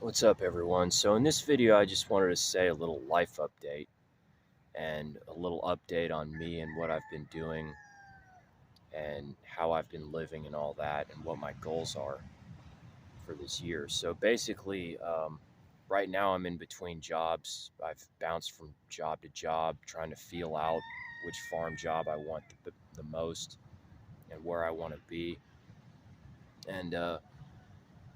What's up, everyone? So, in this video, I just wanted to say a little life update and a little update on me and what I've been doing and how I've been living and all that and what my goals are for this year. So, basically, right now I'm in between jobs. I've bounced from job to job trying to feel out which farm job I want the most and where I want to be. And,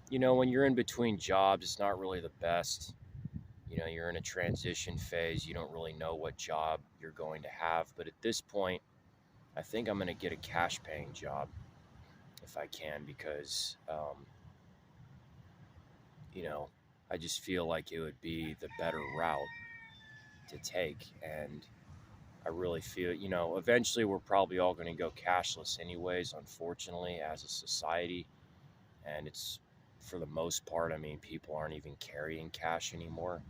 when you're in between jobs, it's not really the best. You're in a transition phase. You don't really know what job you're going to have. But at this point, I think I'm going to get a cash paying job if I can because, you know, I just feel like it would be the better route to take. And I really feel, eventually we're probably all going to go cashless anyways, unfortunately, as a society. And it's for the most part, I mean, people aren't even carrying cash anymore.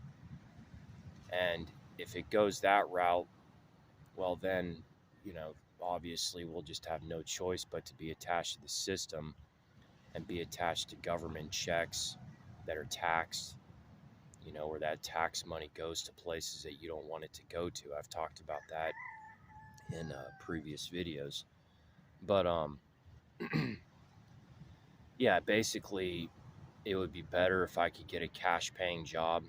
And if it goes that route, well, then, obviously we'll just have no choice but to be attached to the system and be attached to government checks that are taxed, where that tax money goes to places that you don't want it to go to. I've talked about that in previous videos. But, yeah, basically, it would be better if I could get a cash paying job,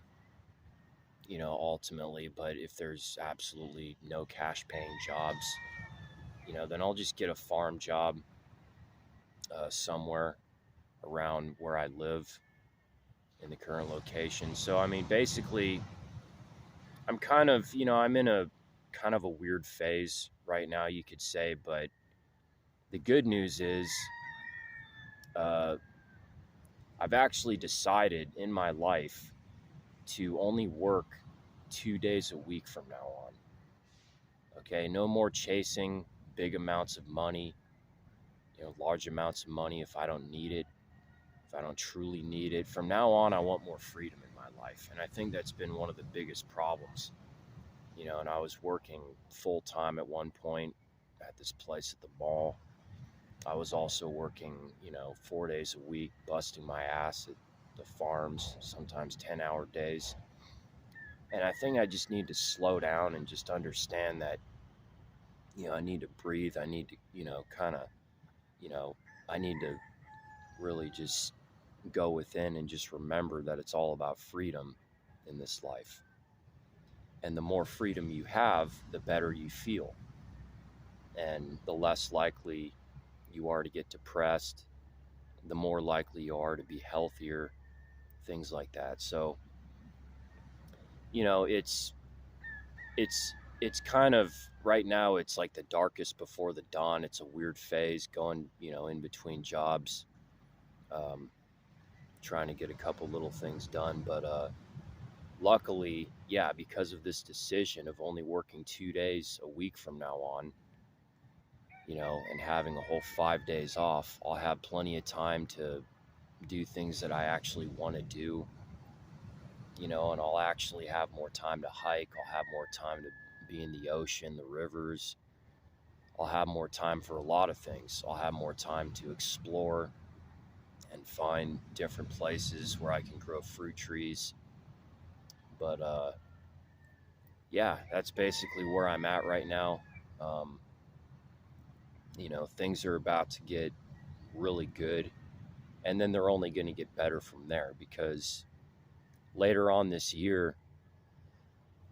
ultimately. But if there's absolutely no cash paying jobs, then I'll just get a farm job somewhere around where I live in the current location. So, I mean, basically, I'm kind of, I'm in a kind of a weird phase right now, you could say. But the good news is, uh, I've actually decided in my life to only work 2 days a week from now on. Okay, no more chasing big amounts of money, large amounts of money if I don't need it, if I don't truly need it. From now on, I want more freedom in my life. And I think that's been one of the biggest problems, and I was working full time at one point at this place at the mall. I was also working, 4 days a week, busting my ass at the farms, sometimes 10-hour days. And I think I just need to slow down and just understand that, I need to breathe. I need to, kind of, you know, I need to really just go within and just remember that it's all about freedom in this life. And the more freedom you have, the better you feel. And the less likely you are to get depressed, the more likely you are to be healthier, things like that. So, you know, it's it's kind of right now it's like the darkest before the dawn. It's a weird phase going, in between jobs, um, trying to get a couple little things done. But luckily, yeah, because of this decision of only working 2 days a week from now on, and having a whole 5 days off, I'll have plenty of time to do things that I actually want to do, and I'll actually have more time to hike. I'll have more time to be in the ocean, the rivers. I'll have more time for a lot of things. I'll have more time to explore and find different places where I can grow fruit trees. But yeah, that's basically where I'm at right now. Um, things are about to get really good, and then they're only going to get better from there because later on this year,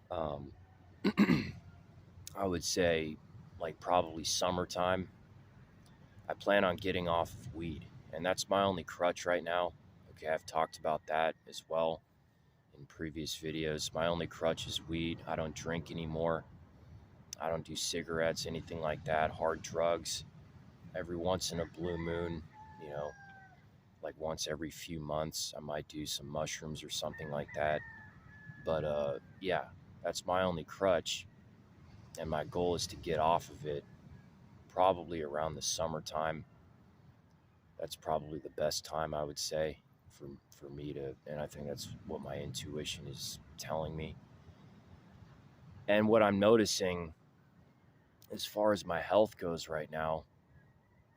um, I would say like probably summertime, I plan on getting off of weed. And that's my only crutch right now. Okay, I've talked about that as well in previous videos. My only crutch is weed. I don't drink anymore. I don't do cigarettes, anything like that, hard drugs. Every once in a blue moon, you know, like once every few months, I might do some mushrooms or something like that. But yeah, that's my only crutch. And my goal is to get off of it probably around the summertime. That's probably the best time, I would say, for me to, and I think that's what my intuition is telling me. And what I'm noticing as far as my health goes right now,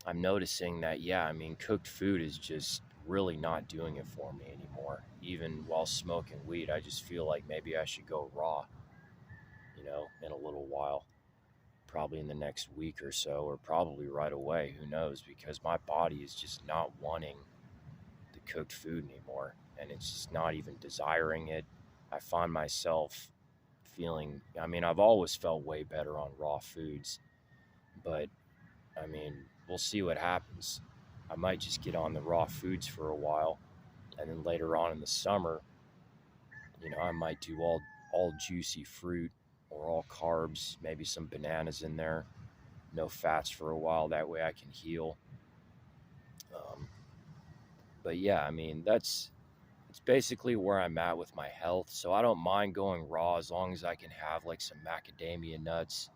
I'm noticing that, yeah, I mean, cooked food is just really not doing it for me anymore. Even while smoking weed, I just feel like maybe I should go raw, in a little while, probably in the next week or so, or probably right away. Who knows? Because my body is just not wanting the cooked food anymore, and it's just not even desiring it. I find myself feeling, I mean, I've always felt way better on raw foods, but I mean, we'll see what happens. I might just get on the raw foods for a while, and then later on in the summer, I might do all juicy fruit or all carbs, maybe some bananas in there, no fats for a while. That way I can heal. Um, but yeah, I mean, it's basically where I'm at with my health. So I don't mind going raw as long as I can have like some macadamia nuts,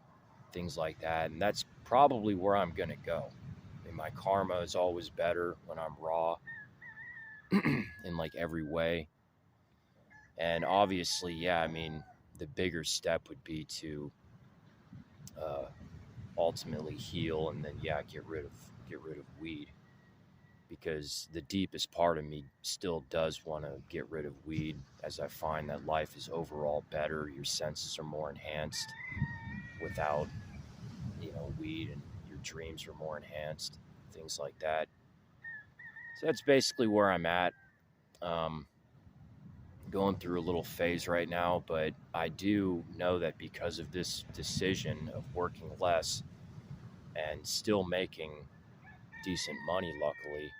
things like that. And that's probably where I'm going to go. I mean, my karma is always better when I'm raw in like every way. And obviously, yeah, I mean, the bigger step would be to uh, ultimately heal and then, yeah, get rid of weed, because the deepest part of me still does want to get rid of weed, as I find that life is overall better. Your senses are more enhanced without, weed, and your dreams are more enhanced, things like that. So that's basically where I'm at. Um, Going through a little phase right now, but I do know that because of this decision of working less and still making decent money, luckily,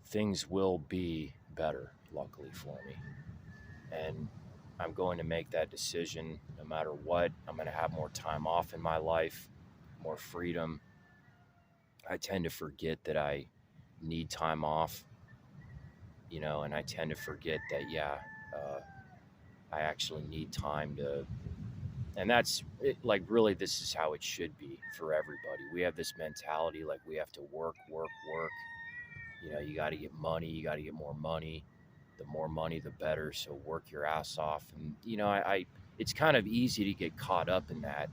things will be better, luckily for me. And I'm going to make that decision no matter what. I'm going to have more time off in my life, more freedom. I tend to forget that I need time off, and I tend to forget that, yeah, uh, I actually need time to, and that's it, like, really, this is how it should be for everybody. We have this mentality like we have to work, work, work. You got to get money, you got to get more money. The more money, the better. So work your ass off. And, it's kind of easy to get caught up in that.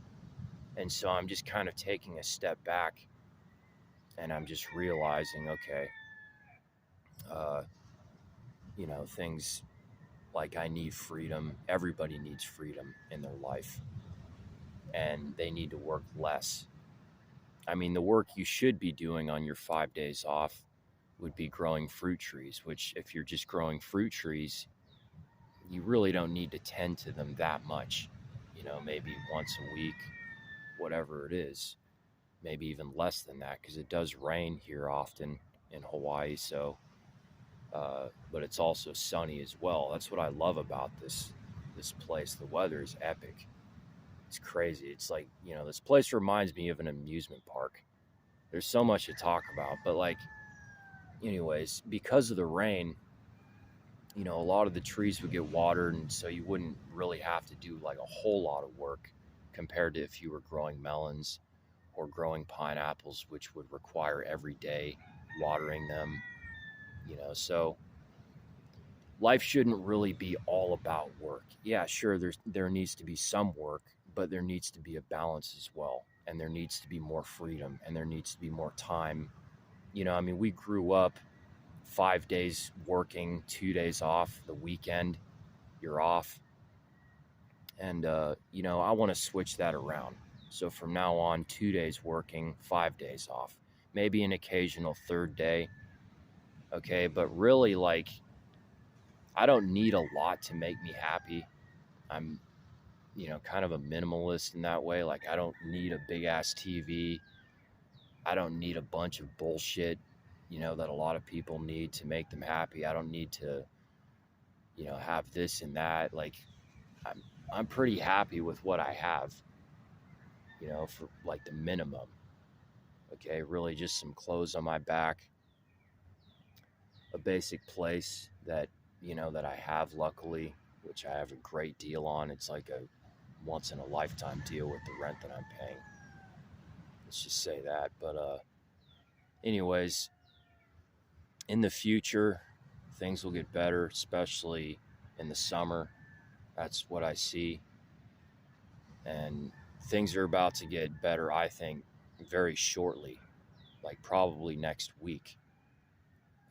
And so I'm just kind of taking a step back, and I'm just realizing, okay, uh, things like I need freedom. Everybody needs freedom in their life, and they need to work less. I mean, the work you should be doing on your 5 days off would be growing fruit trees, which, if you're just growing fruit trees, you really don't need to tend to them that much. Maybe once a week, whatever it is, maybe even less than that, because it does rain here often in Hawaii. So, but it's also sunny as well. That's what I love about this place. The weather is epic. It's crazy. It's like, this place reminds me of an amusement park. There's so much to talk about, but like, anyways, because of the rain, a lot of the trees would get watered, and so you wouldn't really have to do like a whole lot of work compared to if you were growing melons or growing pineapples, which would require every day watering them. So life shouldn't really be all about work. Yeah, sure, there needs to be some work, but there needs to be a balance as well, and there needs to be more freedom, and there needs to be more time. I mean, we grew up 5 days working, 2 days off. The weekend, you're off. And, I want to switch that around. So from now on, 2 days working, 5 days off. Maybe an occasional third day. Okay. But really, like, I don't need a lot to make me happy. I'm, kind of a minimalist in that way. Like, I don't need a big ass TV. I don't need a bunch of bullshit, that a lot of people need to make them happy. I don't need to, have this and that. Like, I'm I'm pretty happy with what I have, for like the minimum. Okay, really just some clothes on my back, a basic place that I have, luckily, which I have a great deal on. It's like a once in a lifetime deal with the rent that I'm paying. Let's just say that. But anyways, in the future, things will get better, especially in the summer. That's what I see. And things are about to get better, I think, very shortly, like probably next week.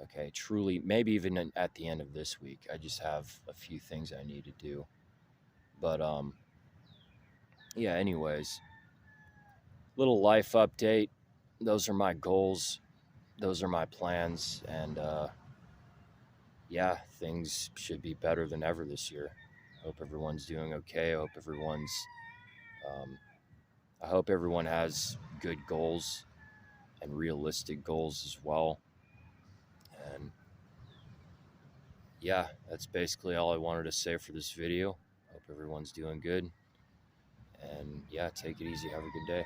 Okay, truly, maybe even at the end of this week. I just have a few things I need to do. But yeah, anyways, little life update. Those are my goals. Those are my plans, and yeah, things should be better than ever this year. Hope everyone's doing okay. Um, I hope everyone has good goals and realistic goals as well. And yeah, that's basically all I wanted to say for this video. Hope everyone's doing good. And yeah, take it easy. Have a good day.